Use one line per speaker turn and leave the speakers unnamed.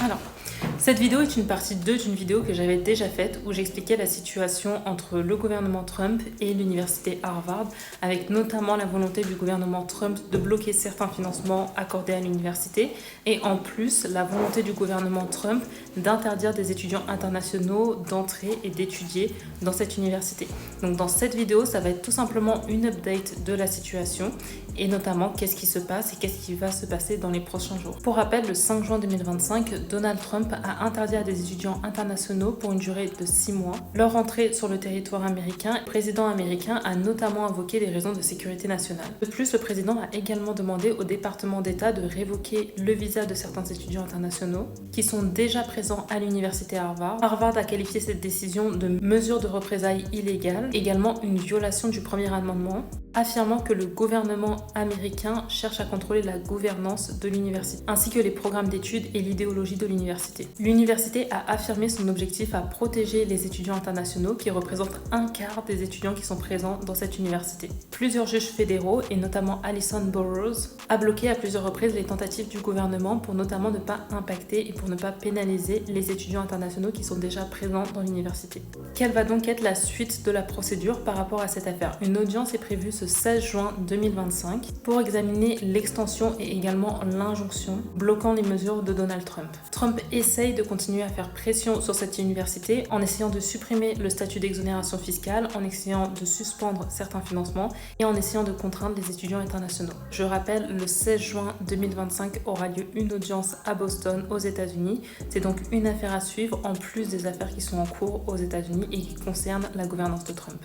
Alors, cette vidéo est une partie 2 d'une vidéo que j'avais déjà faite où j'expliquais la situation entre le gouvernement Trump et l'université Harvard, avec notamment la volonté du gouvernement Trump de bloquer certains financements accordés à l'université et en plus la volonté du gouvernement Trump d'interdire des étudiants internationaux d'entrer et d'étudier dans cette université. Donc dans cette vidéo, ça va être tout simplement une update de la situation et notamment qu'est-ce qui se passe et qu'est-ce qui va se passer dans les prochains jours. Pour rappel, le 5 juin 2025, Donald Trump a interdit à des étudiants internationaux pour une durée de 6 mois leur entrée sur le territoire américain. Le président américain a notamment invoqué des raisons de sécurité nationale. De plus, le président a également demandé au département d'État de révoquer le visa de certains étudiants internationaux qui sont déjà présents à l'université Harvard. Harvard a qualifié cette décision de mesure de représailles illégale, également une violation du premier amendement, affirmant que le gouvernement américain cherche à contrôler la gouvernance de l'université, ainsi que les programmes d'études et l'idéologie de l'université. L'université a affirmé son objectif à protéger les étudiants internationaux qui représentent un quart des étudiants qui sont présents dans cette université. Plusieurs juges fédéraux, et notamment Alison Burroughs, a bloqué à plusieurs reprises les tentatives du gouvernement pour notamment ne pas impacter et pour ne pas pénaliser les étudiants internationaux qui sont déjà présents dans l'université. Quelle va donc être la suite de la procédure par rapport à cette affaire? Une audience est prévue ce 16 juin 2025 pour examiner l'extension et également l'injonction bloquant les mesures de Donald Trump. Trump essaye de continuer à faire pression sur cette université en essayant de supprimer le statut d'exonération fiscale, en essayant de suspendre certains financements et en essayant de contraindre les étudiants internationaux. Je rappelle, le 16 juin 2025 aura lieu une audience à Boston, aux États-Unis. C'est donc une affaire à suivre en plus des affaires qui sont en cours aux États-Unis et qui concernent la gouvernance de Trump.